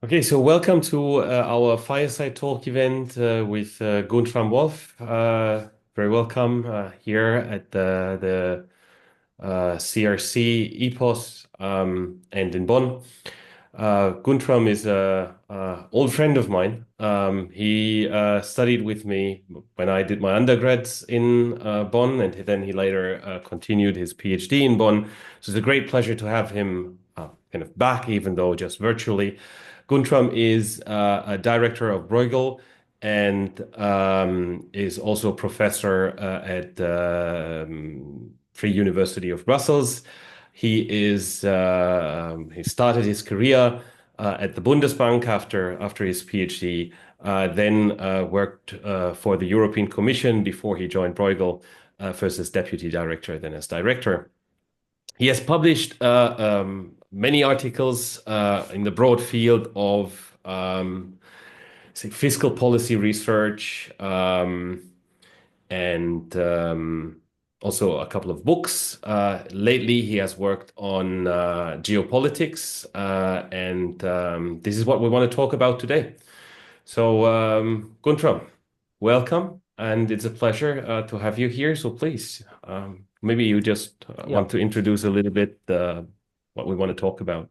Okay, so welcome to our Fireside Talk event with Guntram Wolf. Very welcome here at the CRC EPoS and in Bonn. Guntram is a old friend of mine. He studied with me when I did my undergrads in Bonn, and then he later continued his PhD in Bonn. So it's a great pleasure to have him kind of back, even though just virtually. Guntram is a director of Bruegel and is also a professor at Free University of Brussels. He started his career at the Bundesbank after his PhD, then worked for the European Commission before he joined Bruegel, first as deputy director, then as director. He has published many articles in the broad field of say fiscal policy research and also a couple of books. Lately, he has worked on geopolitics, and this is what we want to talk about today. So, Guntram, welcome, and it's a pleasure to have you here. So please, maybe you just Yeah, want to introduce a little bit what we want to talk about.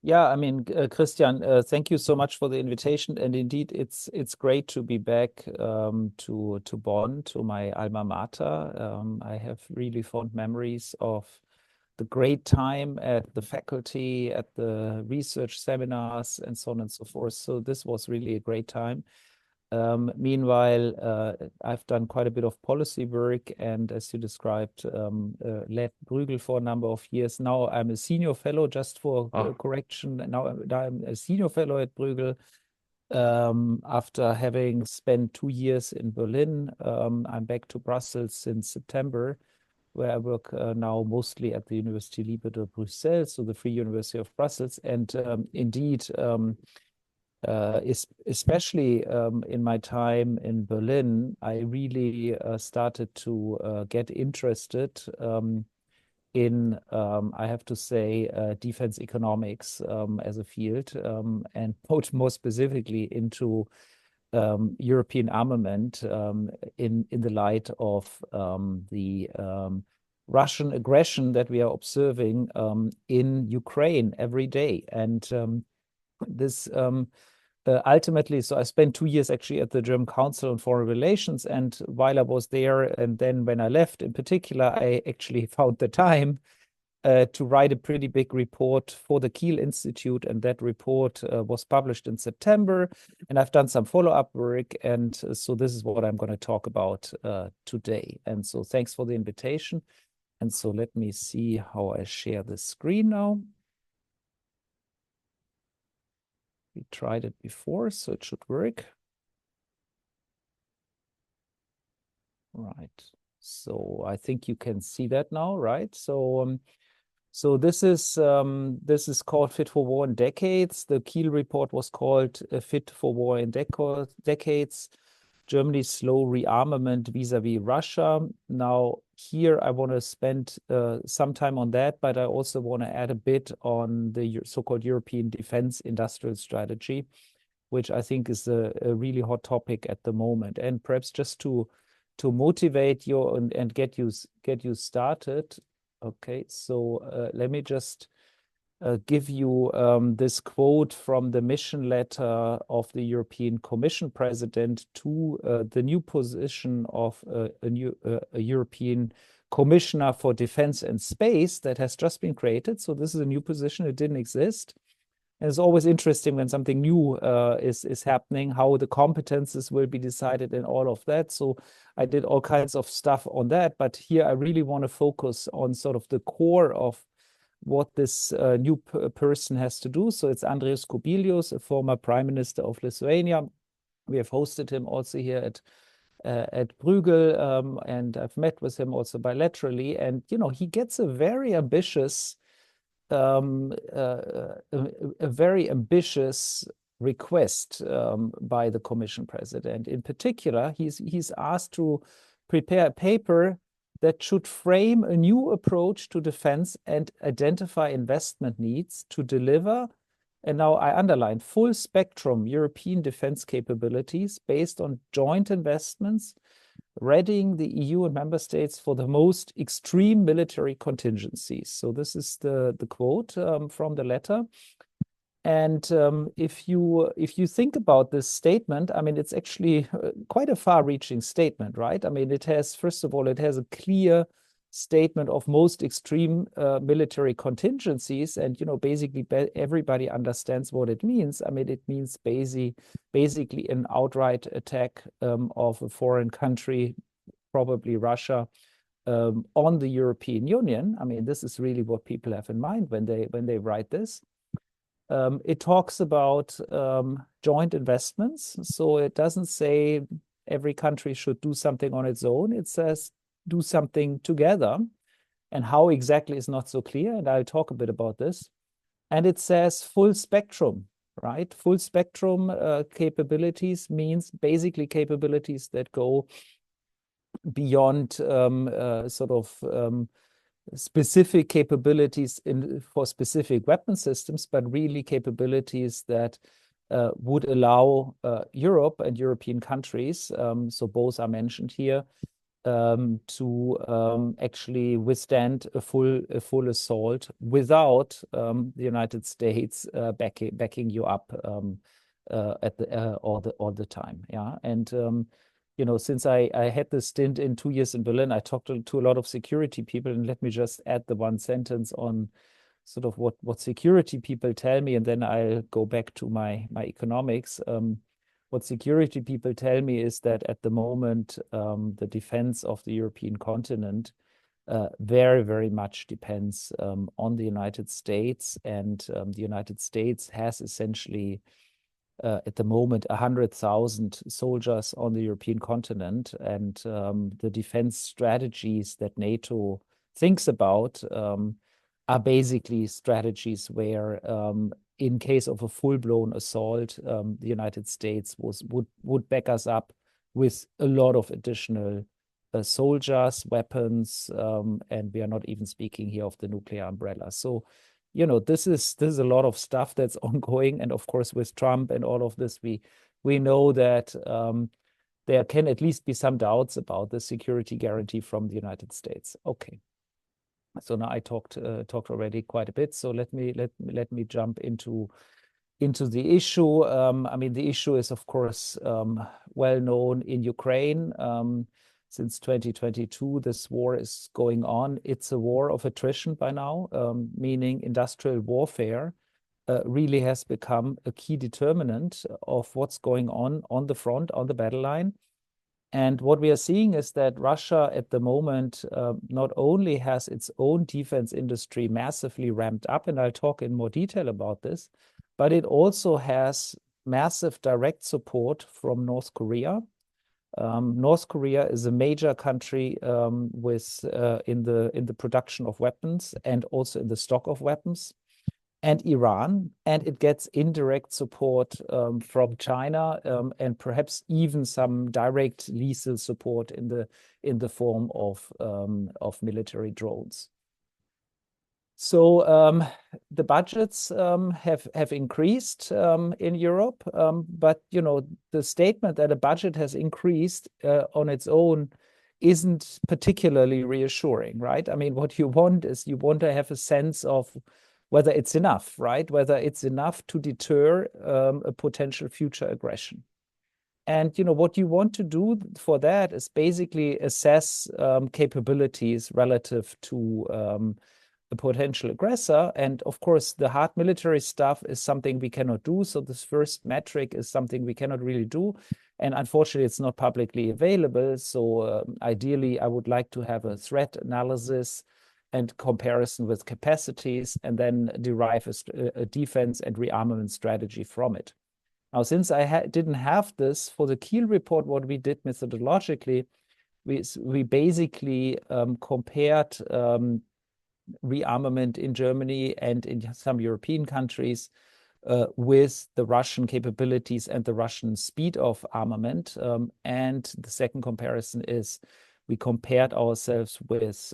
yeah. I mean, Christian, thank you so much for the invitation. And indeed, it's great to be back to Bonn, to my alma mater. I have really fond memories of the great time at the faculty, at the research seminars, and so on and so forth. So this was really a great time. Meanwhile, I've done quite a bit of policy work, and as you described, led Bruegel for a number of years. Now I'm a senior fellow, just for Ah, correction. Now I'm a senior fellow at Bruegel. After having spent 2 years in Berlin, I'm back to Brussels since September, where I work now mostly at the University Libre de Bruxelles, so the Free University of Brussels. And indeed, especially in my time in Berlin, I really started to get interested in, I have to say, defense economics as a field, and more specifically into European armament in the light of the Russian aggression that we are observing in Ukraine every day. And this ultimately, so I spent 2 years actually at the German Council on Foreign Relations. And while I was there, and then when I left in particular, I actually found the time to write a pretty big report for the Kiel Institute. And that report was published in September. And I've done some follow-up work. And so this is what I'm going to talk about today. And so thanks for the invitation. And so let me see how I share the screen now. We tried it before, so it should work. Right. So I think you can see that now, right? So this is called Fit for War in Decades. The Kiel report was called Fit for War in Decades, Germany's slow rearmament vis-a-vis Russia. Now, here I want to spend some time on that, but I also want to add a bit on the so-called European defense industrial strategy, which I think is a really hot topic at the moment. And perhaps just to motivate you and get you started. Okay, so let me just give you this quote from the mission letter of the European Commission President to the new position of a European Commissioner for Defense and Space that has just been created. So this is a new position; it didn't exist. And it's always interesting when something new is happening, how the competences will be decided and all of that. So I did all kinds of stuff on that, but here I really want to focus on sort of the core of what this new person has to do. So it's Andrius Kubilius, a former prime minister of Lithuania. We have hosted him also here at Bruegel, and I've met with him also bilaterally. And he gets a very ambitious request by the Commission President. In particular, he's asked to prepare a paper that should frame a new approach to defense and identify investment needs to deliver and now I underline full spectrum European defense capabilities based on joint investments, readying the EU and member states for the most extreme military contingencies. So this is the quote from the letter. And if you think about this statement, I mean, it's actually quite a far-reaching statement, right? I mean, it has, first of all, it has a clear statement of most extreme military contingencies, and basically everybody understands what it means. I mean, it means basically an outright attack of a foreign country, probably Russia, on the European Union. I mean, this is really what people have in mind when they write this. It talks about joint investments. So it doesn't say every country should do something on its own. It says do something together. And how exactly is not so clear. And I'll talk a bit about this. And it says full spectrum, right? Full spectrum capabilities means basically capabilities that go beyond specific capabilities for specific weapon systems, but really capabilities that would allow Europe and European countries, so both are mentioned here, to actually withstand a full assault without the United States backing you up all the time. Yeah, and since I had this stint in 2 years in Berlin, I talked to a lot of security people, and let me just add the one sentence on sort of what security people tell me, and then I'll go back to my economics. What security people tell me is that at the moment, the defense of the European continent very, very much depends on the United States, and the United States has essentially at the moment 100,000 soldiers on the European continent, and the defense strategies that NATO thinks about are basically strategies where in case of a full-blown assault, the United States would back us up with a lot of additional soldiers, weapons, and we are not even speaking here of the nuclear umbrella. So this is a lot of stuff that's ongoing, and of course with Trump and all of this, we know that there can at least be some doubts about the security guarantee from the United States. Okay, so now I talked already quite a bit. So let me jump into the issue. I mean, the issue is of course well known in Ukraine. Since 2022, this war is going on. It's a war of attrition by now, meaning industrial warfare really has become a key determinant of what's going on the front, on the battle line. And what we are seeing is that Russia at the moment not only has its own defense industry massively ramped up, and I'll talk in more detail about this, but it also has massive direct support from North Korea. North Korea is a major country with in the production of weapons and also in the stock of weapons, and Iran, and it gets indirect support from China and perhaps even some direct lethal support in the form of military drones. So the budgets have increased in Europe, but the statement that a budget has increased on its own isn't particularly reassuring, right? I mean, what you want is you want to have a sense of whether it's enough, right? Whether it's enough to deter a potential future aggression. And what you want to do for that is basically assess capabilities relative to a potential aggressor. And of course, the hard military stuff is something we cannot do. So this first metric is something we cannot really do. And unfortunately, it's not publicly available. So ideally, I would like to have a threat analysis and comparison with capacities, and then derive a defense and rearmament strategy from it. Now, since I didn't have this for the Kiel report, what we did methodologically, we basically compared rearmament in Germany and in some European countries with the Russian capabilities and the Russian speed of armament. And the second comparison is we compared ourselves with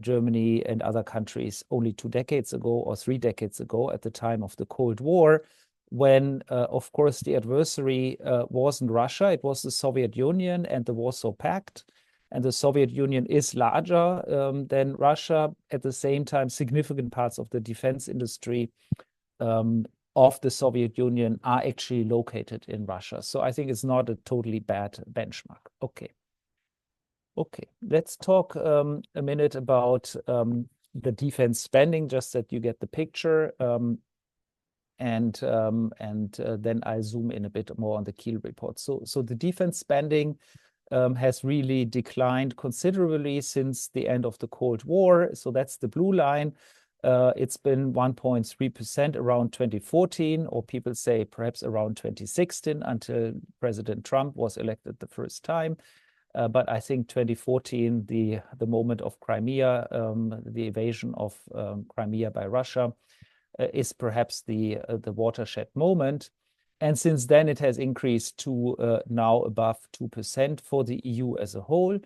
Germany and other countries only 2 decades ago or 3 decades ago at the time of the Cold War, when, of course, the adversary wasn't Russia, it was the Soviet Union and the Warsaw Pact. And the Soviet Union is larger than Russia. At the same time, significant parts of the defense industry of the Soviet Union are actually located in Russia. So I think it's not a totally bad benchmark. Okay. Okay, let's talk a minute about the defense spending, just that you get the picture. And then I zoom in a bit more on the Kiel report. So the defense spending has really declined considerably since the end of the Cold War. So that's the blue line. It's been 1.3% around 2014, or people say perhaps around 2016, until President Trump was elected the first time. But I think 2014, the moment of Crimea, the invasion of Crimea by Russia, is perhaps the watershed moment. And since then, it has increased to now above 2% for the EU as a whole.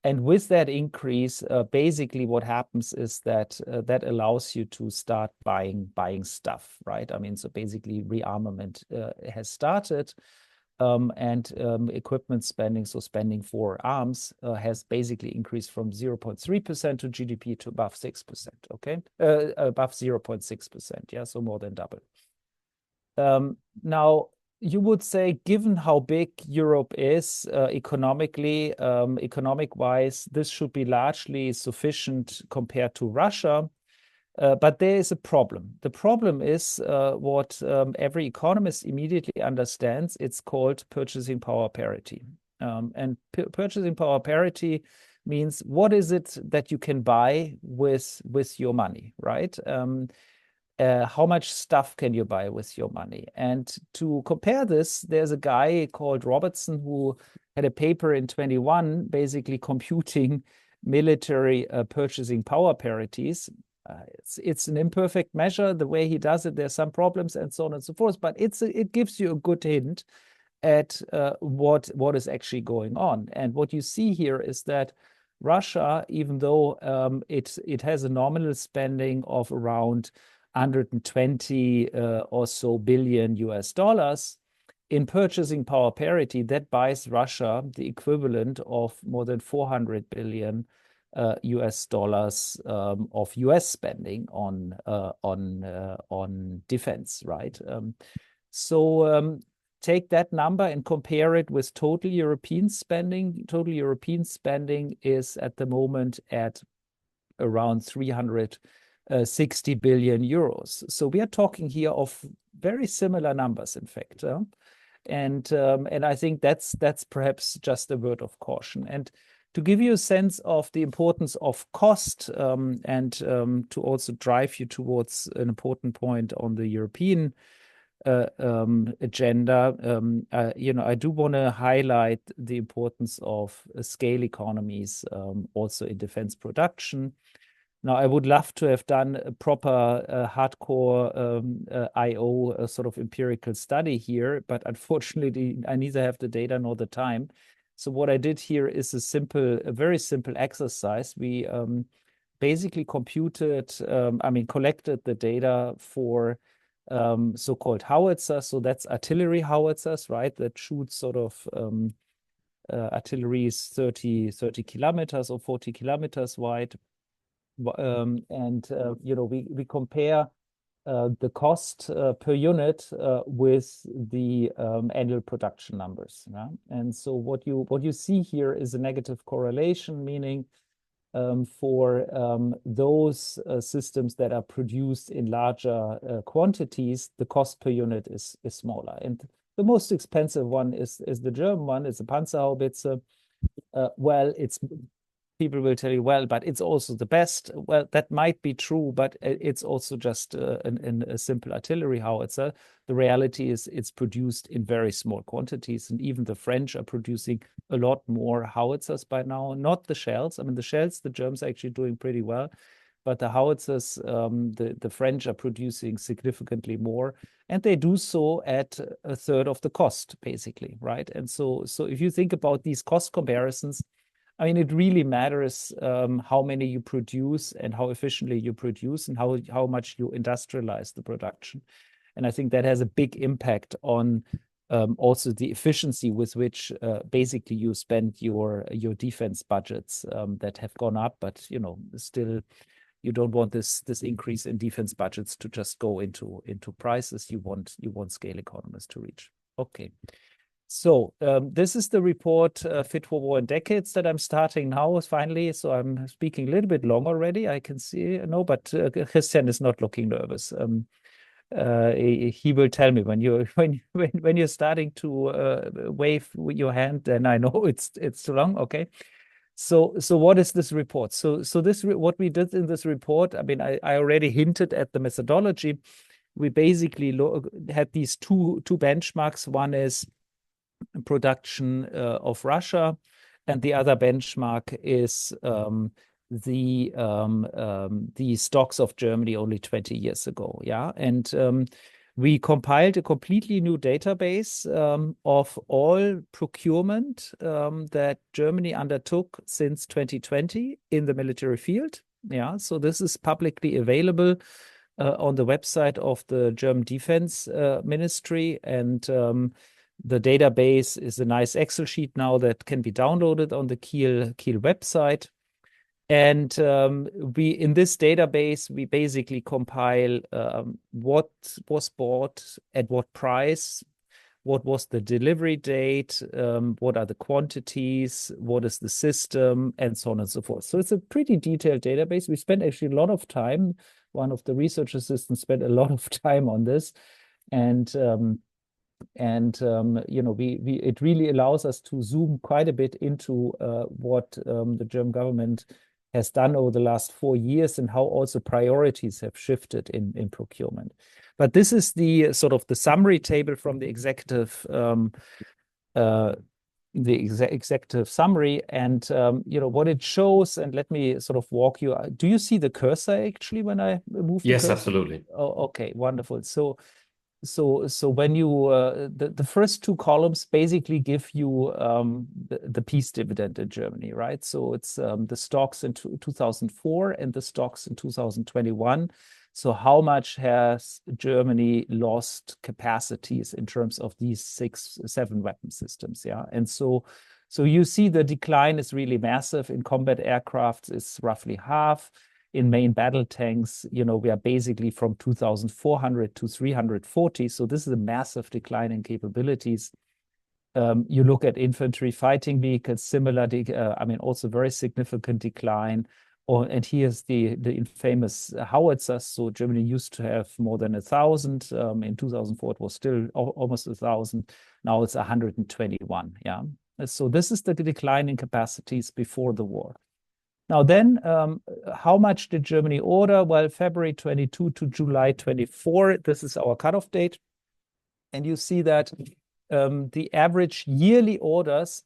And with that increase, basically what happens is that that allows you to start buying stuff, right? I mean, so basically rearmament has started. And equipment spending, so spending for arms, has basically increased from 0.3% to GDP to above 6%, okay? Above 0.6%, yeah, so more than double. Now, you would say, given how big Europe is economically, economic-wise, this should be largely sufficient compared to Russia. But there is a problem. The problem is what every economist immediately understands. It's called purchasing power parity. And purchasing power parity means, what is it that you can buy with your money, right? How much stuff can you buy with your money? And to compare this, there's a guy called Robertson who had a paper in 21 basically computing military purchasing power parities. It's an imperfect measure. The way he does it, there's some problems and so on and so forth, but it gives you a good hint at what is actually going on. And what you see here is that Russia, even though it has a nominal spending of around 120 or so billion US dollars, in purchasing power parity, that buys Russia the equivalent of more than 400 billion US dollars of US spending on defense, right? So take that number and compare it with total European spending. Total European spending is at the moment at around 360 billion euros. So we are talking here of very similar numbers, in fact. And I think that's perhaps just a word of caution. And to give you a sense of the importance of cost, and to also drive you towards an important point on the European agenda, I do want to highlight the importance of scale economies also in defense production. Now, I would love to have done a proper hardcore IO sort of empirical study here, but unfortunately, I neither have the data nor the time. So what I did here is a very simple exercise. We basically collected the data for so-called howitzers. So that's artillery howitzers, right? That shoot sort of artillery is 30 kilometers or 40 kilometers wide. We compare the cost per unit with the annual production numbers. Yeah? And so what you see here is a negative correlation, meaning for those systems that are produced in larger quantities, the cost per unit is smaller. And the most expensive one is the German one. It's a Panzerhaubitze. People will tell you, well, but it's also the best. Well, that might be true, but it's also just a simple artillery howitzer. The reality is it's produced in very small quantities, and even the French are producing a lot more howitzers by now, not the shells. I mean, the shells, the Germans are actually doing pretty well, but the howitzers, the French are producing significantly more, and they do so at a third of the cost, basically, right? And so if you think about these cost comparisons, I mean, it really matters how many you produce and how efficiently you produce and how much you industrialize the production. And I think that has a big impact on also the efficiency with which basically you spend your defense budgets that have gone up, but still you don't want this increase in defense budgets to just go into prices. You want scale economies to reach. Okay. So this is the report Fit for War in Decades that I'm starting now finally. So I'm speaking a little bit long already. I can see but Christian is not looking nervous. He will tell me when you're starting to wave with your hand, then I know it's too long. Okay. So what is this report? So this what we did in this report. I mean, I already hinted at the methodology. We basically had these two benchmarks. One is production of Russia, and the other benchmark is the stocks of Germany only 20 years ago. Yeah, and we compiled a completely new database of all procurement that Germany undertook since 2020 in the military field. Yeah, so this is publicly available on the website of the German Defense Ministry, and the database is a nice Excel sheet now that can be downloaded on the Kiel website. And in this database, we basically compile what was bought at what price, what was the delivery date, what are the quantities, what is the system, and so on and so forth. So it's a pretty detailed database. We spent actually a lot of time. One of the research assistants spent a lot of time on this, and it really allows us to zoom quite a bit into what the German government has done over the last 4 years and how also priorities have shifted in procurement. But this is the sort of the summary table from the executive executive summary, and what it shows. And let me sort of walk you. Do you see the cursor actually when I move the Yes, cursor? absolutely. Oh, okay, wonderful. So when you the first two columns basically give you the peace dividend in Germany, right? So it's the stocks in 2004 and the stocks in 2021. So how much has Germany lost capacities in terms of these 7 weapon systems? Yeah, and so you see the decline is really massive. In combat aircraft, it's roughly half. In main battle tanks, we are basically from 2,400 to 340. So this is a massive decline in capabilities. You look at infantry fighting vehicles, similarly, I mean, also very significant decline. And here's the infamous howitzers. So Germany used to have more than 1,000. In 2004, it was still almost 1,000. Now it's 121. Yeah. So this is the decline in capacities before the war. Now then, how much did Germany order? Well, February 22 to July 24, this is our cutoff date. And you see that the average yearly orders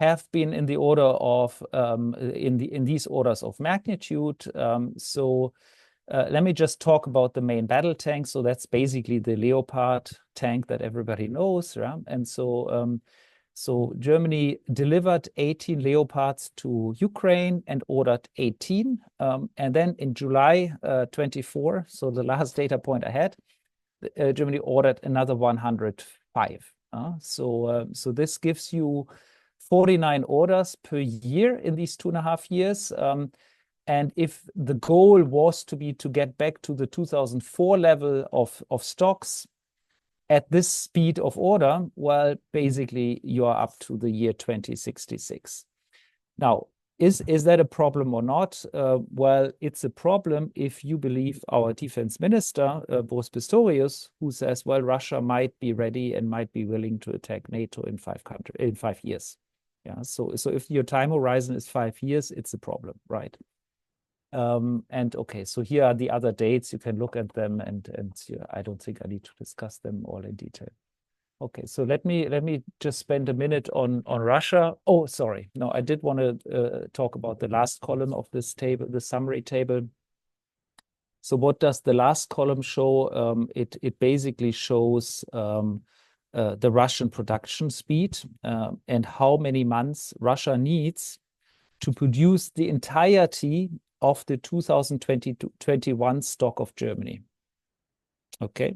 have been in the order of, in these orders of magnitude. Let me just talk about the main battle tank. So that's basically the Leopard tank that everybody knows. Yeah? And so Germany delivered 18 Leopards to Ukraine and ordered 18. And then in July 24, so the last data point I had, Germany ordered another 105. So this gives you 49 orders per year in these 2.5 years. And if the goal was to get back to the 2004 level of stocks, at this speed of order, well, basically you are up to the year 2066. Now, is that a problem or not? Well, it's a problem if you believe our defense minister, Boris Pistorius, who says, well, Russia might be ready and might be willing to attack NATO in 5 years. Yeah. So if your time horizon is 5 years, it's a problem, right? And okay, so here are the other dates. You can look at them, and I don't think I need to discuss them all in detail. Okay, so let me just spend a minute on Russia. Oh, sorry, no, I did want to talk about the last column of this table, the summary table. So what does the last column show? It basically shows the Russian production speed and how many months Russia needs to produce the entirety of the 2020-21 stock of Germany. Okay,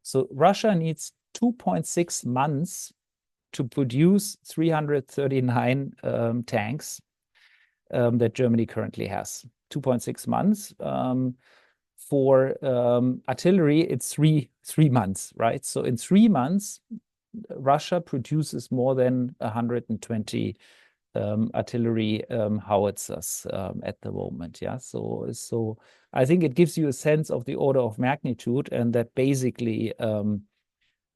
so Russia needs 2.6 months to produce 339 tanks that Germany currently has. 2.6 months. For artillery, it's three months, right? So in 3 months, Russia produces more than 120 artillery howitzers at the moment. Yeah, so I think it gives you a sense of the order of magnitude, and that basically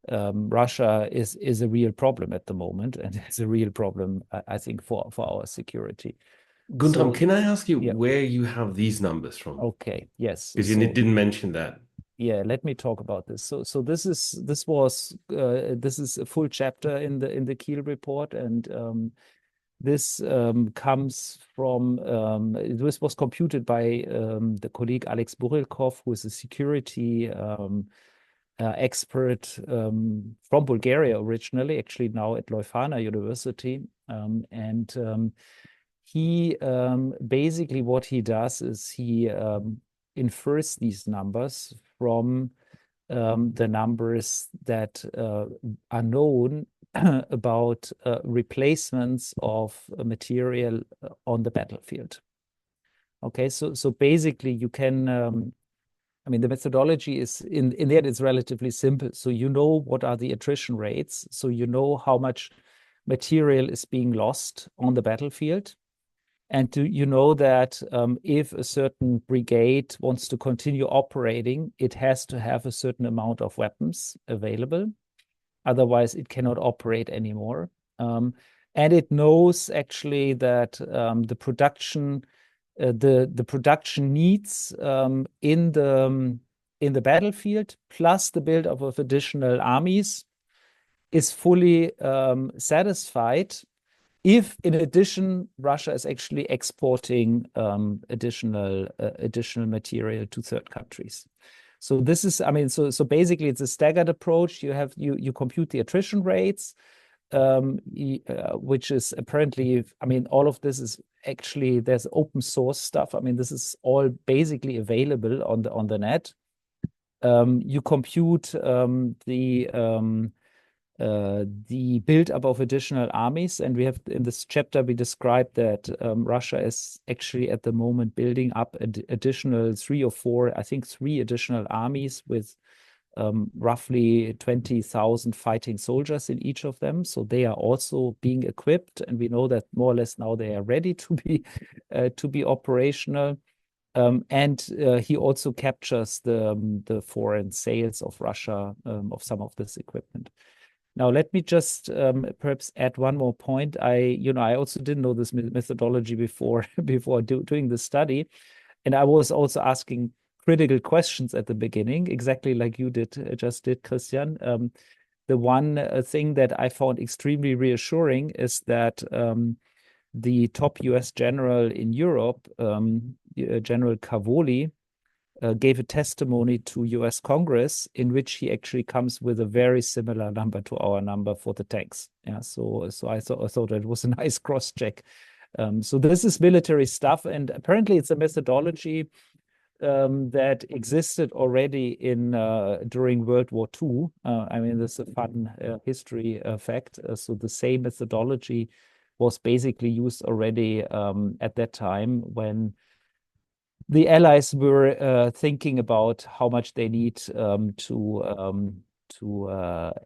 Russia is a real problem at the moment, and it's a real problem, I think, for our security. Guntram, So can I ask you yeah, where you have these numbers from? okay, yes. Because you So didn't mention that. yeah, let me talk about this. So this is a full chapter in the Kiel report, and this comes from this was computed by the colleague Alex Burilkov, who is a security expert from Bulgaria originally, actually now at Leuphana University, and he basically what he does is he infers these numbers from the numbers that are known about replacements of material on the battlefield. Okay, so basically you can, I mean, the methodology is in the end, it's relatively simple. So you know what are the attrition rates. So you know how much material is being lost on the battlefield. And you know that if a certain brigade wants to continue operating, it has to have a certain amount of weapons available. Otherwise, it cannot operate anymore. And it knows actually that the production needs in the battlefield, plus the buildup of additional armies, is fully satisfied if, in addition, Russia is actually exporting additional material to third countries. So this is, I mean, so basically it's a staggered approach. You compute the attrition rates, which is apparently, I mean, all of this is actually, there's open source stuff. I mean, this is all basically available on the net. You compute the build-up of additional armies, and we have in this chapter we described that Russia is actually at the moment building up additional 3 or 4, I think 3 additional armies with roughly 20,000 fighting soldiers in each of them. So they are also being equipped, and we know that more or less now they are ready to be operational. And he also captures the foreign sales of Russia of some of this equipment. Now, let me just perhaps add one more point. I also didn't know this methodology before doing the study, and I was also asking critical questions at the beginning, exactly like you just did, Christian. The one thing that I found extremely reassuring is that the top U.S. general in Europe, General Cavoli, gave a testimony to US Congress in which he actually comes with a very similar number to our number for the tanks. Yeah, so I thought it was a nice cross check. So this is military stuff, and apparently it's a methodology that existed already during World War II. I mean, this is a fun history fact. So the same methodology was basically used already at that time when the Allies were thinking about how much they need to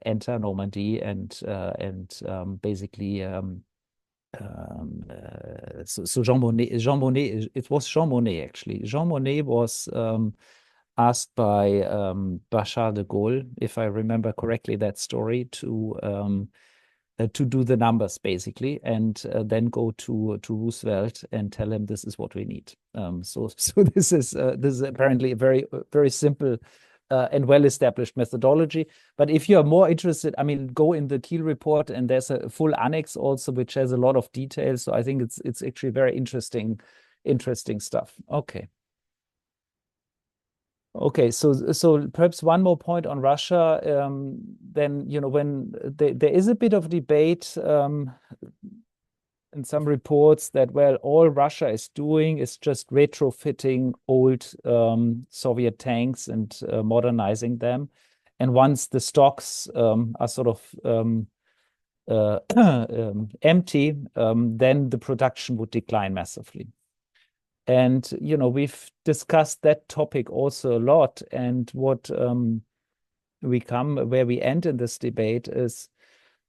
enter Normandy and basically so Jean Monnet, it was Jean Monnet actually. Jean Monnet was asked by Bashar de Gaulle, if I remember correctly, that story, to do the numbers basically, and then go to Roosevelt and tell him this is what we need. So this is apparently a very very simple and well-established methodology. But if you are more interested, I mean, go in the Kiel report, and there's a full annex also which has a lot of details. So I think it's actually very interesting stuff. Okay. Okay, so perhaps one more point on Russia. Then when there is a bit of debate some reports that, well, all Russia is doing is just retrofitting old Soviet tanks and modernizing them. And once the stocks are sort of empty, then the production would decline massively. And, you know, we've discussed that topic also a lot. And what where we end in this debate is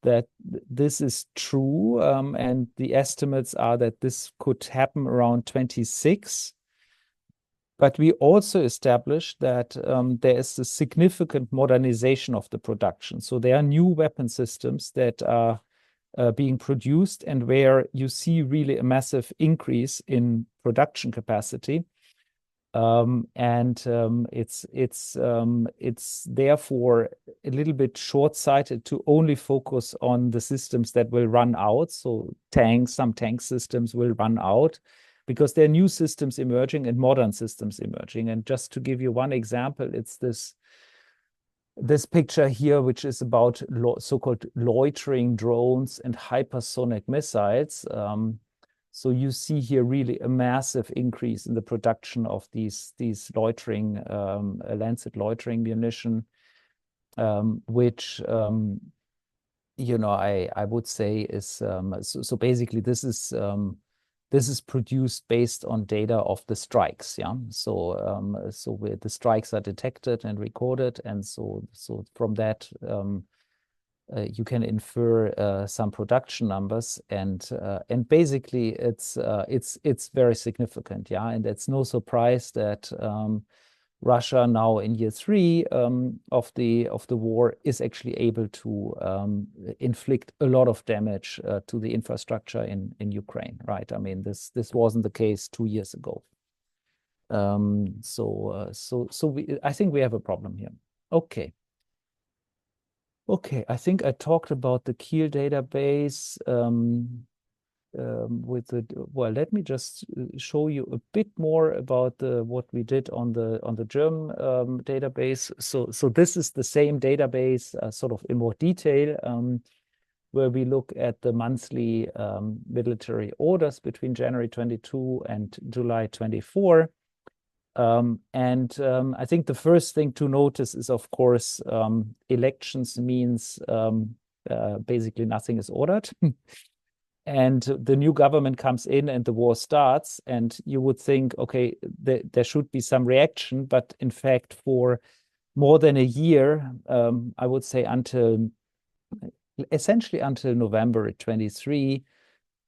that this is true, and the estimates are that this could happen around 26. But we also established that there is a significant modernization of the production. So there are new weapon systems that are being produced, and where you see really a massive increase in production capacity. It's therefore a little bit short-sighted to only focus on the systems that will run out. So some tank systems will run out because there are new systems emerging and modern systems emerging. And just to give you one example, it's this picture here, which is about so-called loitering drones and hypersonic missiles. So you see here really a massive increase in the production of these loitering Lancet loitering munition, which you know, I would say is so basically this is produced based on data of the strikes, yeah. So where the strikes are detected and recorded, and so from that you can infer some production numbers, and basically it's very significant, yeah. And it's no surprise that Russia now in year 3 of the war is actually able to inflict a lot of damage to the infrastructure in Ukraine, right? I mean, this wasn't the case 2 years ago. I think we have a problem here. Okay. Okay, I think I talked about the Kiel database well, let me just show you a bit more about what we did on the German database. So this is the same database, sort of in more detail, where we look at the monthly military orders between January 22 and July 24. I think the first thing to notice is, of course, elections means basically nothing is ordered. And the new government comes in and the war starts, and you would think, okay, there should be some reaction. But in fact, for more than a year, I would say essentially until November 23,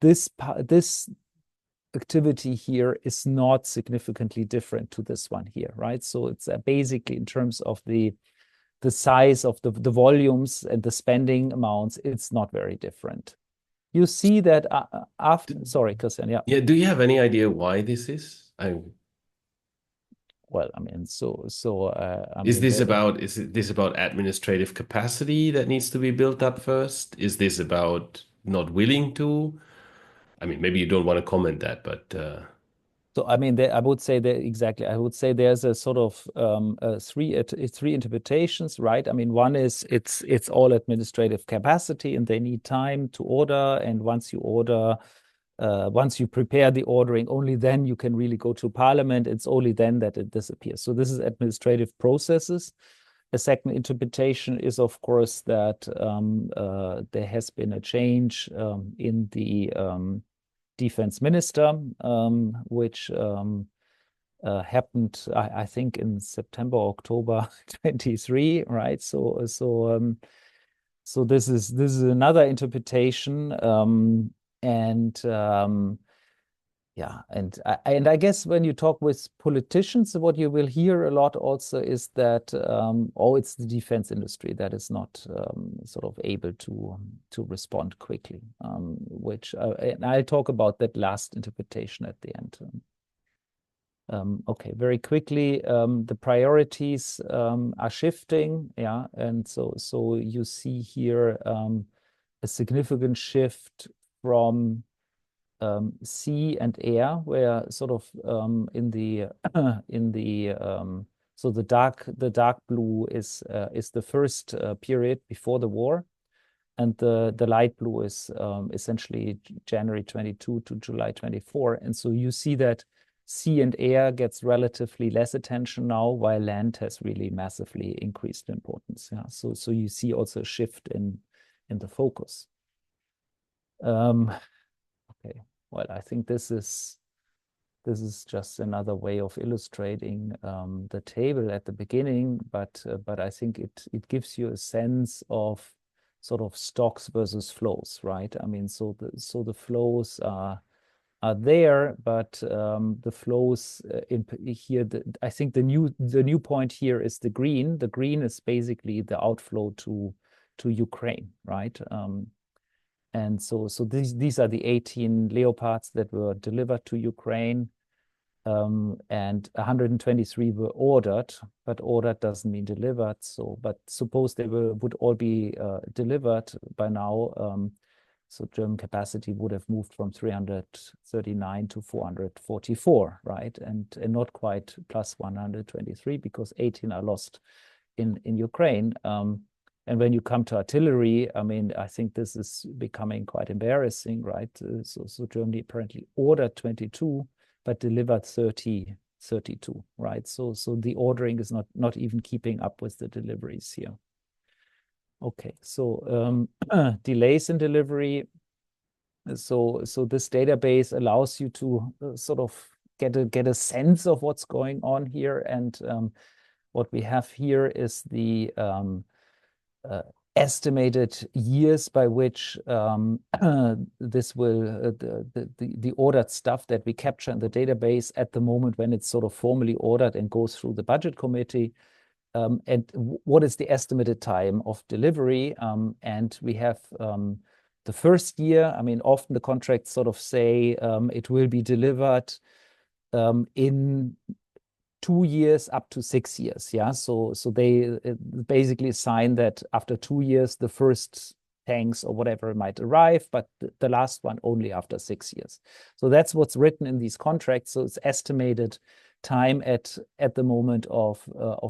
this activity here is not significantly different to this one here, right? So it's basically in terms of the size of the volumes and the spending amounts, it's not very different. You see that sorry, Christian, yeah. Yeah, do you have any idea why this is? Well, I mean, is this about administrative capacity that needs to be built up first? Is this about not willing to? I mean, maybe you don't want to comment that, but so I mean, I would say that exactly. I would say there's a sort of three interpretations, right? I mean, one is it's all administrative capacity, and they need time to order. And once you order, once you prepare the ordering, only then you can really go to Parliament. It's only then that it disappears. So this is administrative processes. A second interpretation is, of course, that there has been a change in the defense minister, which happened, I think, in September, October 23, right? So this is another interpretation, yeah, and I guess when you talk with politicians, what you will hear a lot also is that it's the defense industry that is not sort of able to respond quickly, which and I'll talk about that last interpretation at the end. Okay, very quickly, the priorities are shifting, yeah, and so you see here a significant shift from sea and air, where sort of in the so the dark blue is the first period before the war, and the light blue is essentially January 22 to July 24. And so you see that sea and air gets relatively less attention now, while land has really massively increased importance. Yeah, so you see also a shift in the focus. Okay, well, I think this is just another way of illustrating the table at the beginning, but I think it gives you a sense of sort of stocks versus flows, right? I mean, so the flows are there, but the flows in here, I think the new point here is the green. The green is basically the outflow to Ukraine, right? And so these are the 18 Leopards that were delivered to Ukraine, and 123 were ordered, but ordered doesn't mean delivered. So, but suppose they would all be delivered by now. So German capacity would have moved from 339 to 444, right? And not quite plus 123 because 18 are lost in Ukraine. And when you come to artillery, I mean, I think this is becoming quite embarrassing, right? So Germany apparently ordered 22, but delivered 32, right? So the ordering is not even keeping up with the deliveries here. Okay, so delays in delivery. So this database allows you to sort of get a sense of what's going on here. And what we have here is the estimated years by which this will the ordered stuff that we capture in the database at the moment when it's sort of formally ordered and goes through the budget committee. And what is the estimated time of delivery? And we have the first year. I mean, often the contracts sort of say it will be delivered in 2 years up to 6 years. Yeah, so they basically assign that after 2 years the first tanks or whatever might arrive, but the last one only after 6 years. So that's what's written in these contracts. So it's estimated time at the moment of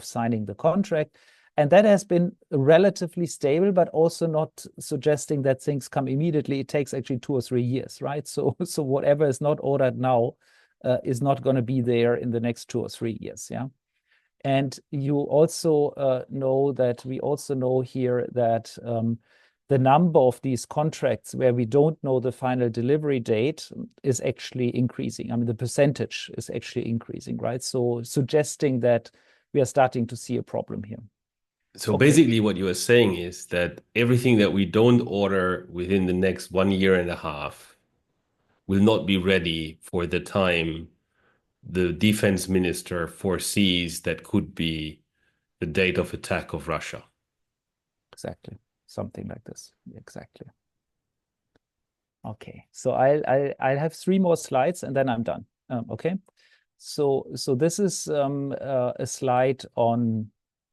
signing the contract. And that has been relatively stable, but also not suggesting that things come immediately. It takes actually 2 or 3 years, right? So whatever is not ordered now is not going to be there in the next 2 or 3 years, yeah? And you also know that we also know here that the number of these contracts where we don't know the final delivery date is actually increasing. I mean, the percentage is actually increasing, right? So suggesting that we are starting to see a problem here. So Okay. basically what you are saying is that everything that we don't order within the next 1.5 years will not be ready for the time the defense minister foresees that could be the date of attack of Russia. Exactly. Something like this. Exactly. Okay. So I'll have 3 more slides and then I'm done. Okay. So this is a slide on,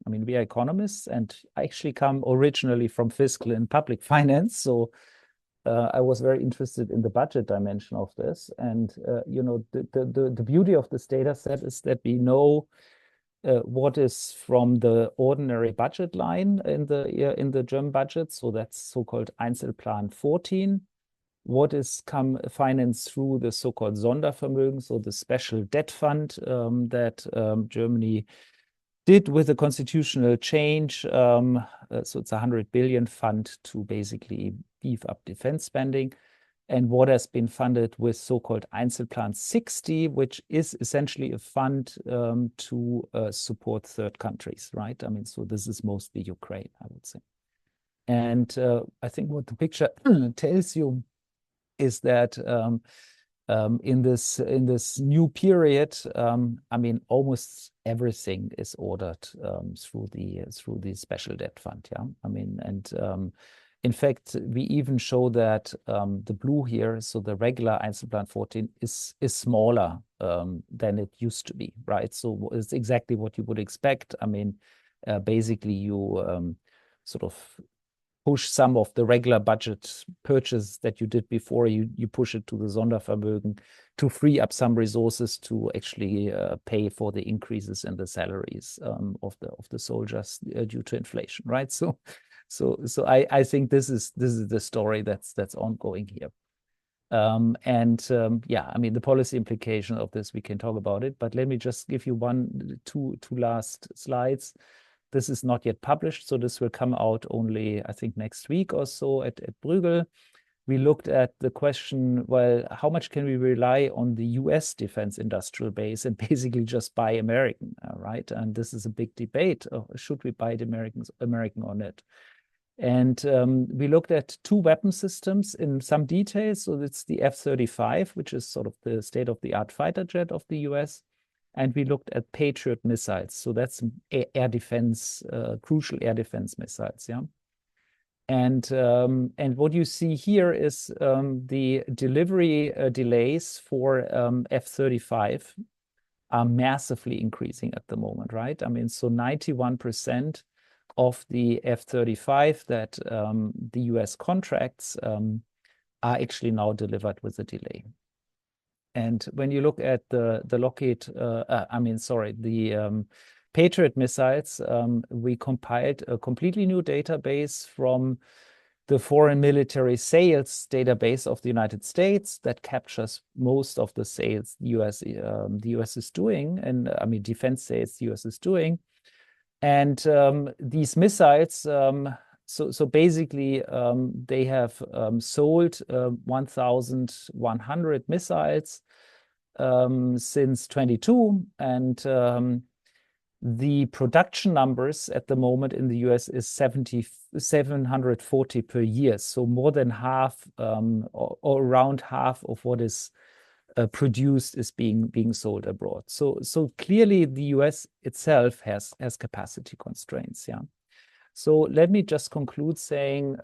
I mean, we are economists and I actually come originally from fiscal and public finance. So I was very interested in the budget dimension of this. And, you know, the beauty of this data set is that we know what is from the ordinary budget line in the German budget. So that's so-called Einzelplan 14. What is financed through the so-called Sondervermögen, so the special debt fund that Germany did with a constitutional change. So it's a 100 billion fund to basically beef up defense spending. And what has been funded with so-called Einzelplan 60, which is essentially a fund to support third countries, right? I mean, so this is mostly Ukraine, I would say. And I think what the picture tells you is that in this new period, I mean, almost everything is ordered through the special debt fund. Yeah, I mean, and in fact, we even show that the blue here, so the regular Einzelplan 14, is smaller than it used to be, right? So it's exactly what you would expect. I mean, basically, you sort of push some of the regular budget purchase that you did before, you push it to the Sondervermögen to free up some resources to actually pay for the increases in the salaries of the soldiers due to inflation, right? So I think this is the story that's ongoing here. Yeah, I mean, the policy implication of this, we can talk about it, but let me just give you two last slides. This is not yet published, so this will come out only, I think, next week or so at Bruegel. We looked at the question, well, how much can we rely on the US defense industrial base and basically just buy American, right? And this is a big debate. Should we buy the American or not? And we looked at two weapon systems in some detail. So it's the F-35, which is sort of the state-of-the-art fighter jet of the US. And we looked at Patriot missiles. So that's air defense, crucial air defense missiles, yeah. And what you see here is the delivery delays for F-35 are massively increasing at the moment, right? I mean, so 91% of the F-35 that the US contracts are actually now delivered with a delay. And when you look at the Patriot missiles, we compiled a completely new database from the Foreign Military Sales database of the United States that captures most of the sales the US is doing, and I mean defense sales the US is doing. And these missiles, so basically they have sold 1,100 missiles since 22, and the production numbers at the moment in the US is 740 per year. So more than half, or around half of what is produced is being sold abroad. So clearly the US itself has capacity constraints. Yeah. So let me just conclude saying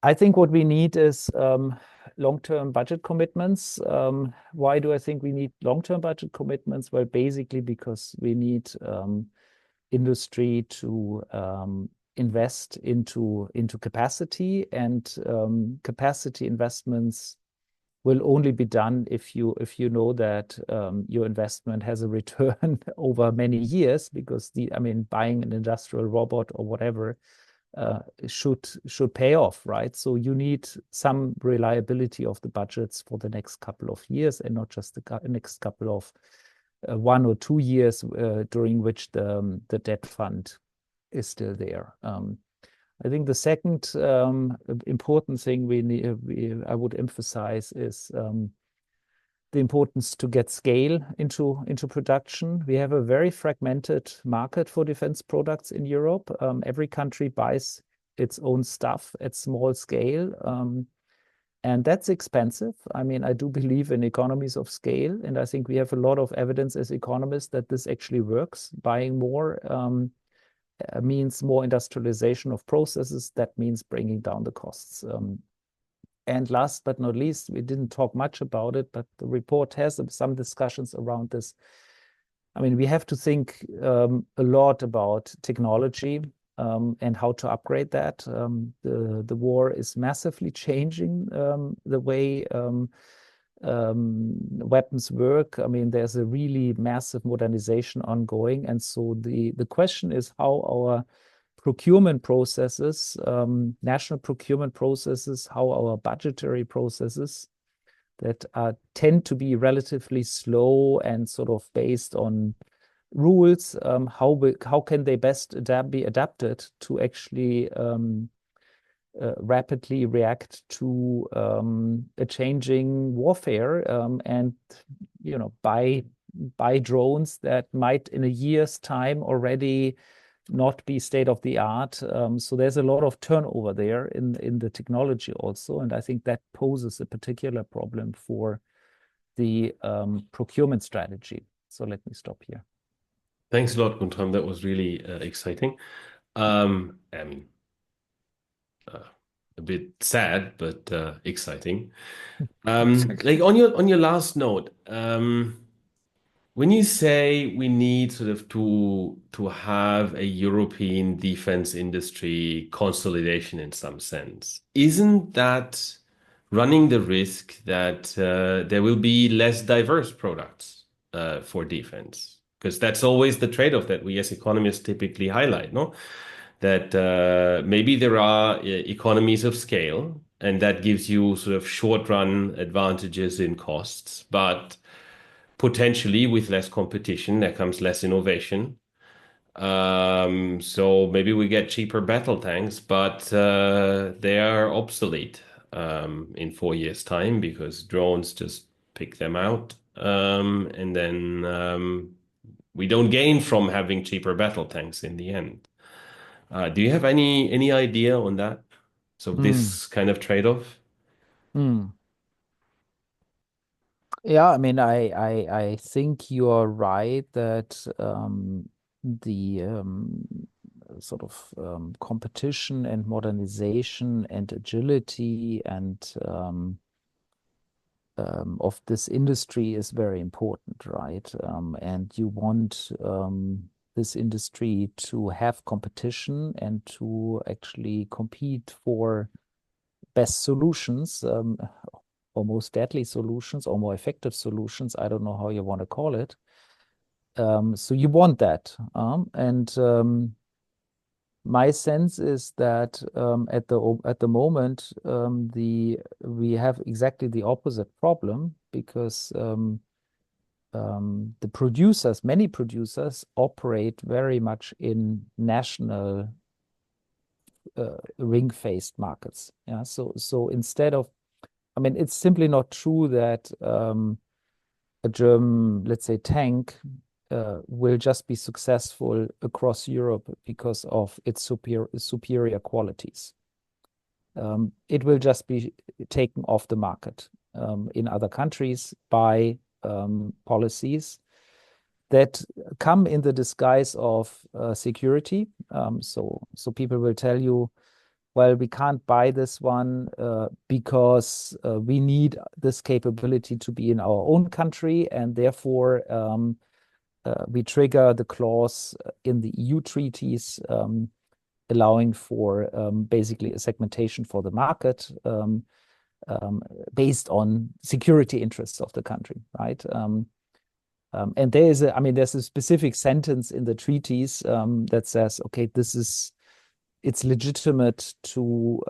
I think what we need is long-term budget commitments. Why do I think we need long-term budget commitments? Well, basically because we need industry to invest into capacity, and capacity investments will only be done if you know that your investment has a return over many years, because buying an industrial robot or whatever should pay off, right? So you need some reliability of the budgets for the next couple of years, and not just the next couple of 1 or 2 years during which the debt fund is still there. I think the second important thing I would emphasize is the importance to get scale into production. We have a very fragmented market for defense products in Europe. Every country buys its own stuff at small scale, and that's expensive. I mean, I do believe in economies of scale, and I think we have a lot of evidence as economists that this actually works. Buying more means more industrialization of processes. That means bringing down the costs. And last but not least, we didn't talk much about it, but the report has some discussions around this. I mean, we have to think a lot about technology and how to upgrade that. The war is massively changing the way weapons work. I mean, there's a really massive modernization ongoing. And so the question is how our procurement processes, national procurement processes, how our budgetary processes that tend to be relatively slow and sort of based on rules, how can they best be adapted to actually rapidly react to a changing warfare, and buy drones that might in a year's time already not be state of the art. So there's a lot of turnover there in the technology also, and I think that poses a particular problem for the procurement strategy. So let me stop here. Thanks a lot, Guntram. That was really exciting. I mean, a bit sad, but exciting. Like on your last note, when you say we need sort of to have a European defense industry consolidation in some sense, isn't that running the risk that there will be less diverse products for defense? Because that's always the trade-off that we as economists typically highlight, no? that maybe there are economies of scale, and that gives you sort of short-run advantages in costs, but potentially with less competition, there comes less innovation. So maybe we get cheaper battle tanks, but they are obsolete in 4 years' time because drones just pick them out. And then we don't gain from having cheaper battle tanks in the end. Do you have any idea on that? So Mm, this kind of trade-off? mm. Yeah, I mean, I think you are right that the sort of competition and modernization and agility and of this industry is very important, right? And you want this industry to have competition and to actually compete for best solutions, or most deadly solutions, or more effective solutions. I don't know how you want to call it. So you want that, and my sense is that at the moment we have exactly the opposite problem because the producers, many producers, operate very much in national ring-fenced markets. Yeah, so instead of, I mean, it's simply not true that a German, let's say, tank will just be successful across Europe because of its superior qualities. It will just be taken off the market in other countries by policies that come in the disguise of security. So people will tell you, well, we can't buy this one because we need this capability to be in our own country, and therefore we trigger the clause in the EU treaties allowing for basically a segmentation for the market based on security interests of the country, right? And there is I mean, there's a specific sentence in the treaties that says, okay, it's legitimate to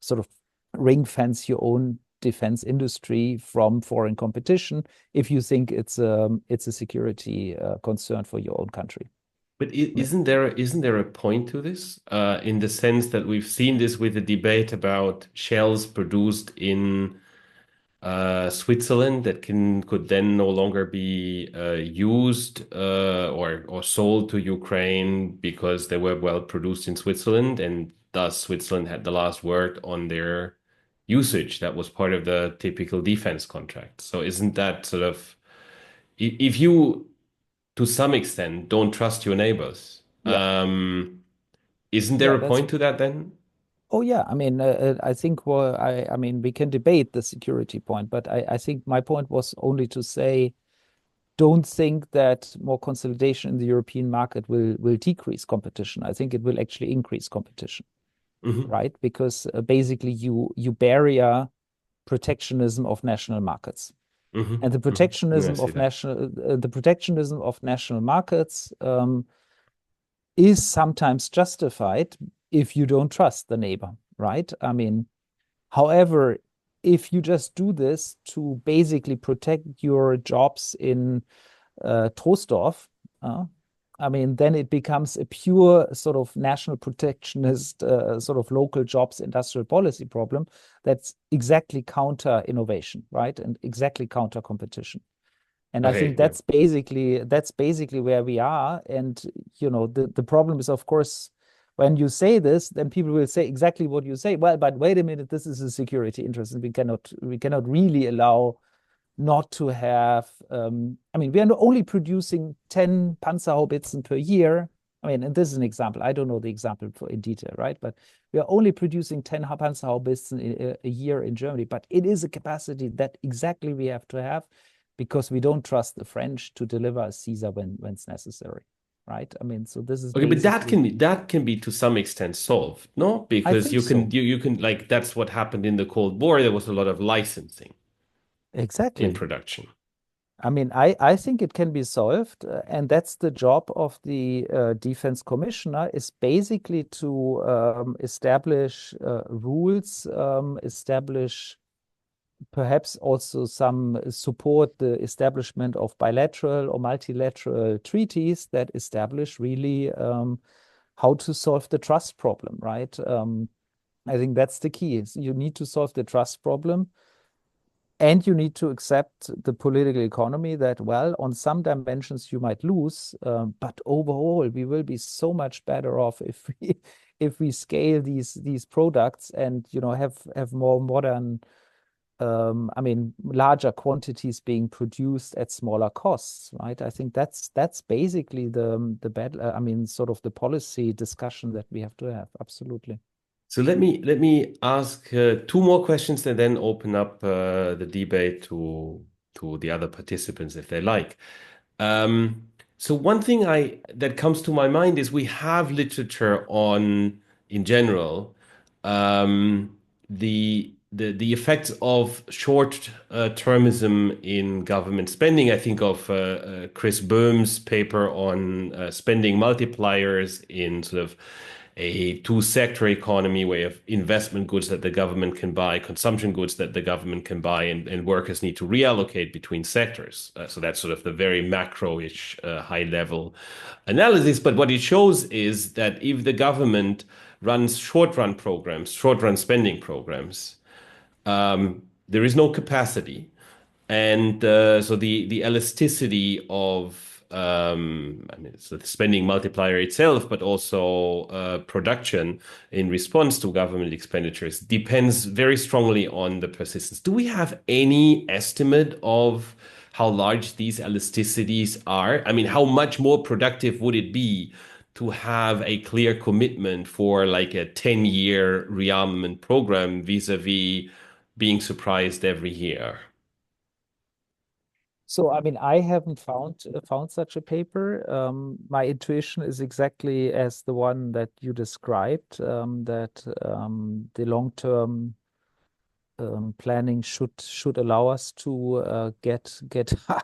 sort of ring fence your own defense industry from foreign competition if you think it's a security concern for your own country. But Yeah. isn't there a point to this? In the sense that we've seen this with the debate about shells produced in Switzerland that could then no longer be used or sold to Ukraine because they were well produced in Switzerland, and thus Switzerland had the last word on their usage. That was part of the typical defense contract. So isn't that sort of if you to some extent don't trust your neighbors, Yeah. isn't there Yeah, a point to that then? oh yeah, I mean, I think, well, I mean, we can debate the security point, but I think my point was only to say, don't think that more consolidation in the European market will decrease competition. I think it will actually increase competition, Hmm. right? Because basically you barrier protectionism of national markets. Hmm. And Hmm. I see that. the protectionism of national markets is sometimes justified if you don't trust the neighbor, right? I mean, however, if you just do this to basically protect your jobs in Troisdorf, uh, I mean, then it becomes a pure sort of national protectionist, sort of local jobs industrial policy problem that's exactly counter innovation, right? And exactly counter competition. And I think Okay, yeah. that's basically where we are. And the problem is, of course, when you say this, then people will say exactly what you say. Well, but wait a minute, this is a security interest, and we cannot really allow not to have. I mean, we are only producing 10 Panzerhaubitzen per year. I mean, and this is an example. I don't know the example in detail, right? But we are only producing 10 Panzerhaubitzen a year in Germany. But it is a capacity that exactly we have to have because we don't trust the French to deliver a Caesar when it's necessary, right? I mean, so this is Okay, but that basically, can be to some extent solved, no? I Because think so. you can like that's what happened in the Cold War. There was a lot of licensing in Exactly. production. I mean, I think it can be solved, and that's the job of the defense commissioner is basically to establish rules, establish perhaps also some support the establishment of bilateral or multilateral treaties that establish really how to solve the trust problem, right? I think that's the key. Is you need to solve the trust problem, and you need to accept the political economy that, well, on some dimensions you might lose, but overall we will be so much better off if we if we scale these products and have more modern, I mean, larger quantities being produced at smaller costs, right? I think that's basically the battle. I mean, sort of the policy discussion that we have to have. Absolutely. So let me ask two more questions and then open up the debate to the other participants if they like. So one thing I that comes to my mind is we have literature on, in general, the effects of short termism in government spending. I think of Chris Boehm's paper on spending multipliers in sort of a two-sector economy where you have investment goods that the government can buy, consumption goods that the government can buy, and workers need to reallocate between sectors. So that's sort of the very macro-ish, high-level analysis. But what it shows is that if the government runs short-run programs, short-run spending programs, there is no capacity. And so the elasticity of I mean, it's the spending multiplier itself, but also production in response to government expenditures depends very strongly on the persistence. Do we have any estimate of how large these elasticities are? I mean, how much more productive would it be to have a clear commitment for like a 10-year rearmament program vis-a-vis being surprised every year? So, I mean, I haven't found such a paper. My intuition is exactly as the one that you described, that the long-term planning should allow us to get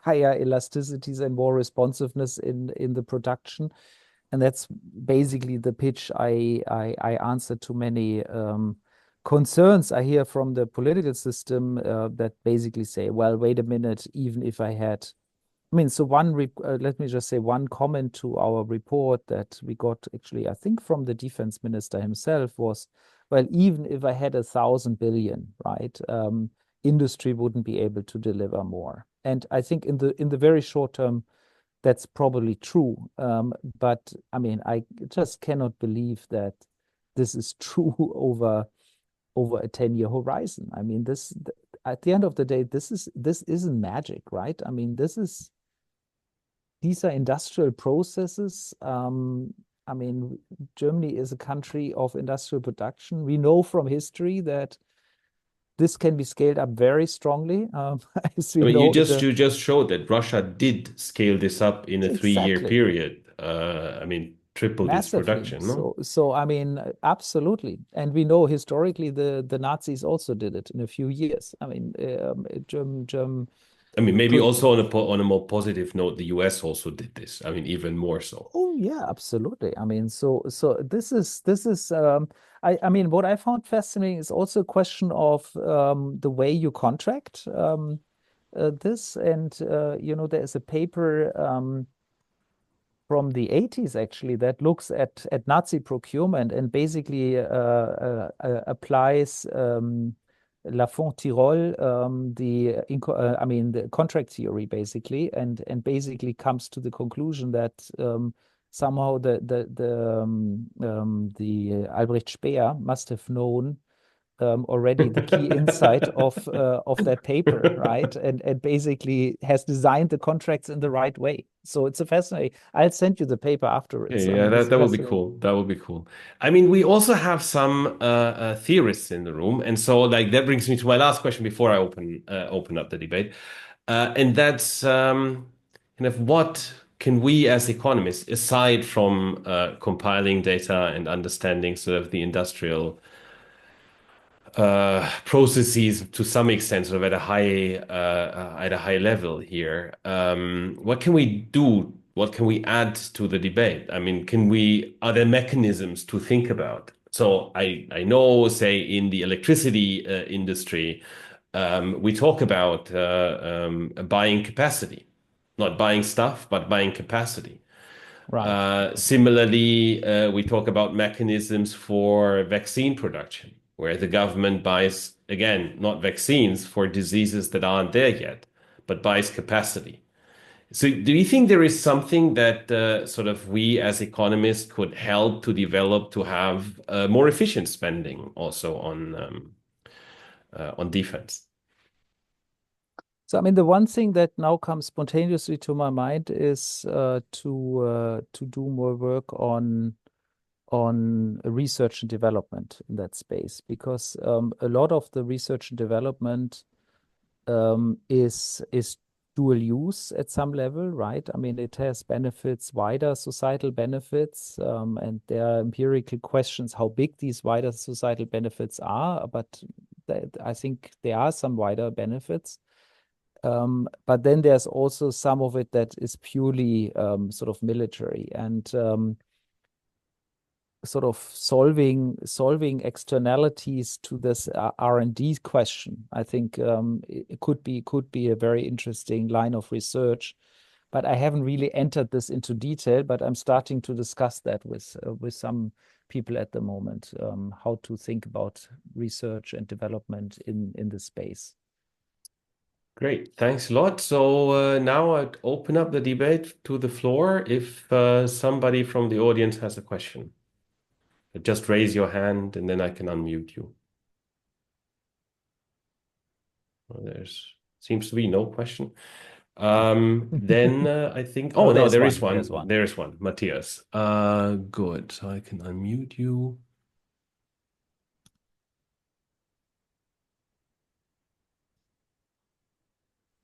higher elasticities and more responsiveness in the production. And that's basically the pitch I answer to many concerns I hear from the political system that basically say, well, wait a minute, even if I had, I mean, so let me just say one comment to our report that we got actually, I think, from the defense minister himself was, well, even if I had 1,000 billion, right, industry wouldn't be able to deliver more. And I think in the very short term, that's probably true. But I mean, I just cannot believe that this is true over a 10-year horizon. I mean, at the end of the day, this isn't magic, right? I mean, these are industrial processes. I mean, Germany is a country of industrial production. We know from history that this can be scaled up very strongly. As I we mean, know, you just showed that Russia did scale this up in a 3-year exactly. period. I mean, tripled its Massively. production, no? So I mean, absolutely. And we know historically the Nazis also did it in a few years. I mean, German I mean, maybe pro also on a more positive note, the US also did this. I mean, even more so. oh yeah, absolutely. I mean, so this is I mean, what I found fascinating is also a question of the way you contract this. And there is a paper from the 80s actually that looks at Nazi procurement and basically applies Lafont-Tirol, I mean the contract theory basically, and basically comes to the conclusion that somehow the Albrecht Speer must have known already the key insight of that paper, right? And basically has designed the contracts in the right way. So it's a fascinating. I'll send you the paper Yeah, afterwards. I yeah, mean, it's that would be fascinating. cool. That would be cool. I mean, we also have some theorists in the room, and so like that brings me to my last question before I open up the debate, and that's kind of what can we as economists, aside from compiling data and understanding sort of the industrial processes to some extent, sort of at a high level here. What can we do? What can we add to the debate? I mean, are there mechanisms to think about? So I know, say, in the electricity industry, we talk about buying capacity, not buying stuff, but buying capacity. Right. Similarly, we talk about mechanisms for vaccine production, where the government buys, again, not vaccines for diseases that aren't there yet, but buys capacity. So, do you think there is something that sort of we as economists could help to develop to have more efficient spending also on defense? So, I mean, the one thing that now comes spontaneously to my mind is to do more work on research and development in that space, because a lot of the research and development is dual use at some level, right? I mean, it has benefits, wider societal benefits, and there are empirical questions how big these wider societal benefits are, but I think there are some wider benefits. But then there's also some of it that is purely sort of military, and sort of solving externalities to this R&D question. I think it could be a very interesting line of research, but I haven't really entered this into detail. But I'm starting to discuss that with some people at the moment, how to think about research and development in this space. Great, thanks a lot. So now I'd open up the debate to the floor if somebody from the audience has a question. Just raise your hand and then I can unmute you. Well, seems to be no question. Then I think, oh no, there is one. There's one. There is one, Matthias. Good. So I can unmute you.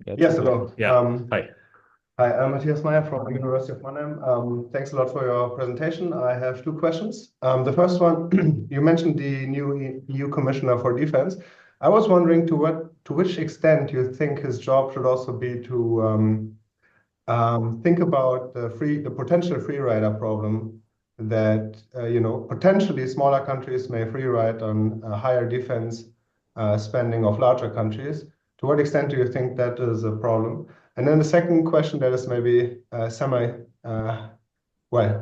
Yes, hello. Yeah. Hi. Hi, I'm Matthias Meyer from the University of Mannheim. Thanks a lot for your presentation. I have two questions. The first one, you mentioned the new EU Commissioner for Defense. I was wondering to which extent you think his job should also be to think about the potential free rider problem that potentially smaller countries may free ride on higher defense spending of larger countries. To what extent do you think that is a problem? And then the second question that is maybe well,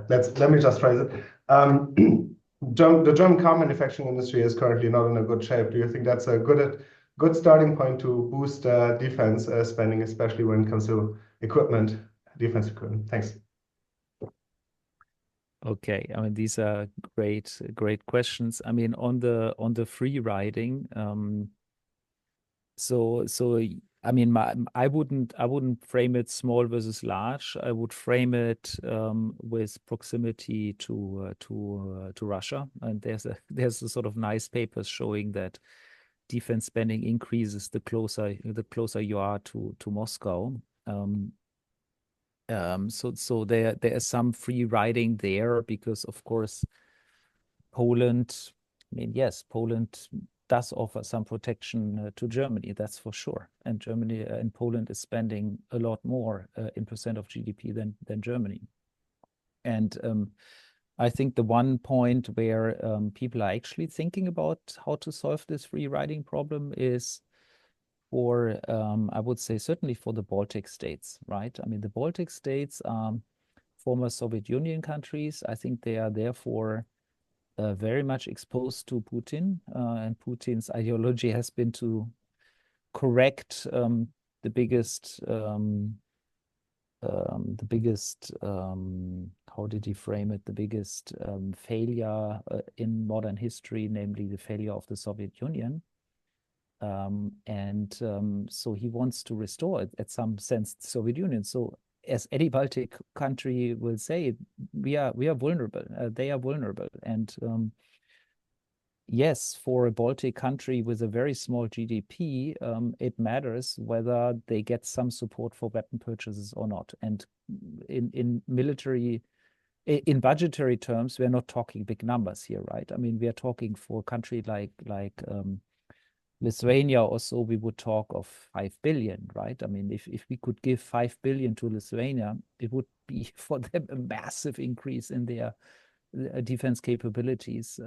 let me just phrase it. The German car manufacturing industry is currently not in a good shape. Do you think that's a good starting point to boost defense spending, especially when it comes to defense equipment? Thanks. Okay, I mean, these are great questions. I mean, on the free riding, so I mean, I wouldn't frame it small versus large. I would frame it with proximity to Russia, and there's a sort of nice papers showing that defense spending increases the closer you are to Moscow. So there is some free riding there because, of course, Poland. I mean, yes, Poland does offer some protection to Germany, that's for sure. And Germany and Poland is spending a lot more in percent of GDP than Germany. And I think the one point where people are actually thinking about how to solve this free riding problem is for, I would say, certainly for the Baltic states, right? I mean, the Baltic states are former Soviet Union countries. I think they are therefore very much exposed to Putin, and Putin's ideology has been to correct the biggest, how did he frame it? The biggest failure in modern history, namely the failure of the Soviet Union. So he wants to restore it, at some sense, the Soviet Union. So as any Baltic country will say, we are vulnerable. They are vulnerable, and yes, for a Baltic country with a very small GDP, it matters whether they get some support for weapon purchases or not. And in budgetary terms, we're not talking big numbers here, right? I mean, we are talking for a country like Lithuania also, we would talk of 5 billion, right? I mean, if we could give 5 billion to Lithuania, it would be for them a massive increase in their defense capabilities,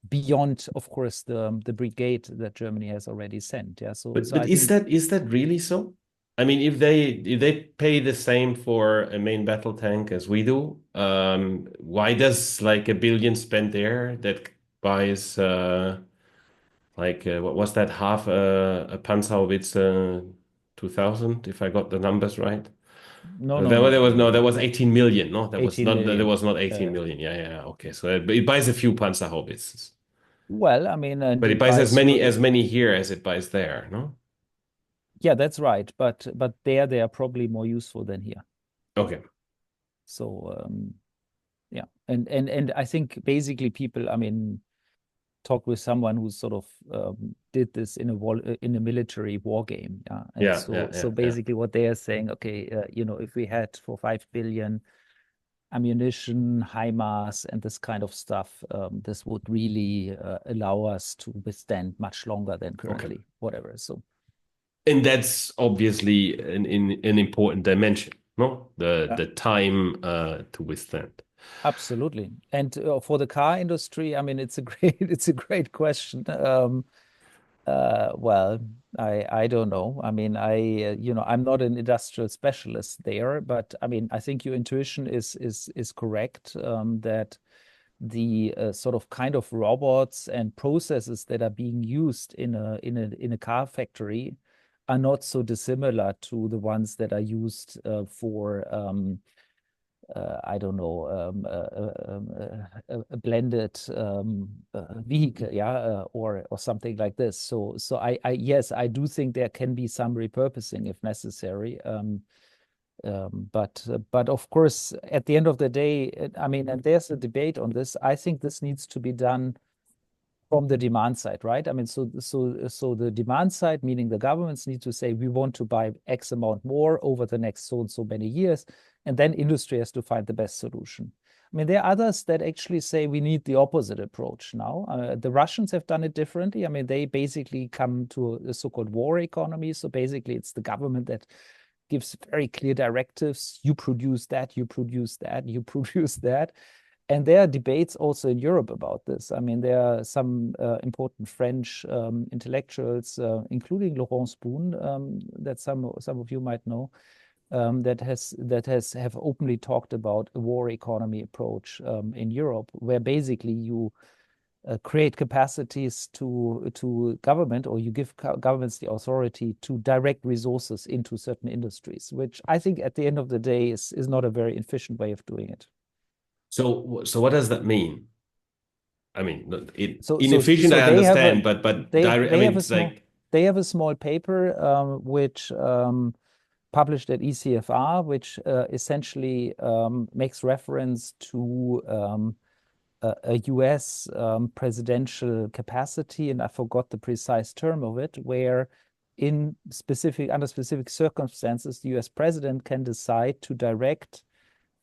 beyond, of course, the brigade that Germany has already sent. Yeah. So But is that really so? I mean, if they pay the same for a main battle tank as we do, why does like 1 billion spent there that buys what was that, half a Panzerhaubitze 2000, if I got the numbers right? no, There was 18 million. No, that was 18 not million. not 18 million. Yeah. Okay, so it buys a few Panzerhaubitzes, Well, I mean, and but it it buys buys as many here as it buys there. No. yeah, that's right. But there they are probably more useful than here. Okay. So yeah, and I think basically people, I mean, talk with someone who sort of did this in a military war game. Yeah. And Yeah. so basically what they are saying, okay, if we had for 5 billion ammunition, HIMARS, and this kind of stuff, this would really allow us to withstand much longer than currently, whatever. So, and that's obviously an important dimension, no? The time to withstand. Absolutely. And for the car industry, I mean, it's a great question. Well, I don't know. I mean, I'm not an industrial specialist there, but I mean, I think your intuition is correct, that the sort of kind of robots and processes that are being used in a car factory are not so dissimilar to the ones that are used for I don't know, a blended vehicle, yeah, or something like this. So yes, I do think there can be some repurposing if necessary. But of course, at the end of the day, I mean, and there's a debate on this. I think this needs to be done from the demand side, right? I mean, so the demand side, meaning the governments need to say we want to buy X amount more over the next so and so many years, and then industry has to find the best solution. I mean, there are others that actually say we need the opposite approach now. The Russians have done it differently. I mean, they basically come to a so-called war economy. So basically, it's the government that gives very clear directives. You produce that, you produce that, you produce that. And there are debates also in Europe about this. I mean, there are some important French intellectuals, including Laurent Spoon, that some of you might know, that have openly talked about a war economy approach in Europe, where basically you create capacities to government, or you give governments the authority to direct resources into certain industries, which I think at the end of the day is not a very efficient way of doing it. So what does that mean? I mean, So inefficient, I understand, but direct, I mean, it's like they have a small paper which published at ECFR, which essentially makes reference to a US presidential capacity, and I forgot the precise term of it, where under specific circumstances, the US president can decide to direct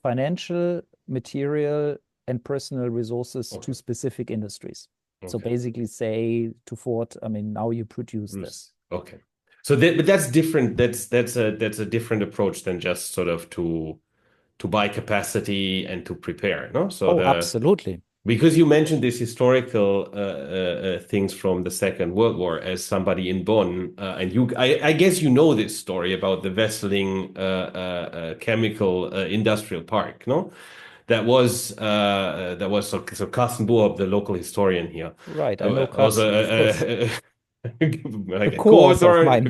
financial, material, and personal resources to specific industries. So basically say to Ford, I mean, now you produce this. Okay. So but that's different. That's a different approach than just sort of to buy capacity and to prepare, no? So absolutely. Because you mentioned these historical things from the Second World War as somebody in Bonn, and I guess you know this story about the Wesseling chemical industrial park, no? That was so Carsten Buob, the local historian here. Right, I know Carsten, of course. Like a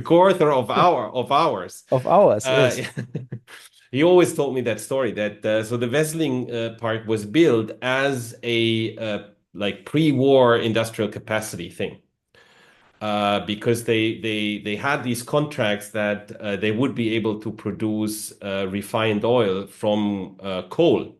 co-author of ours. Of ours, yes. He always told me that story that so the Wesseling park was built as a like pre-war industrial capacity thing, because they had these contracts that they would be able to produce refined oil from coal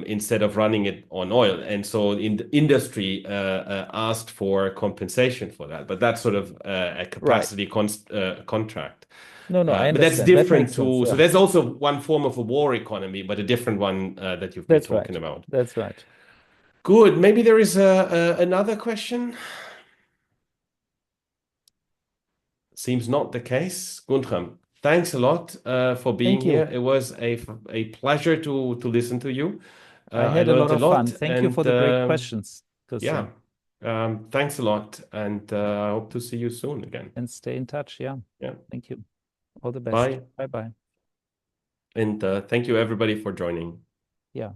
instead of running it on oil, and so in the industry asked for compensation for that, but that's sort of a capacity contract. No, I understand. But that's different too. Yeah. So there's also one form of a war economy, but a different one that you've been talking about. That's right. Good. Maybe there is another question. seems not the case. Guntram, thanks a lot for being Thank you. here. It was a pleasure to listen to you. I had a learned lot of fun. Thank you and for the great questions, Christian. yeah, thanks a lot, and I hope to see you soon again. And stay in touch. Yeah. Yeah. Thank you. All the best. Bye. Bye-bye. And thank you everybody for joining. Yeah.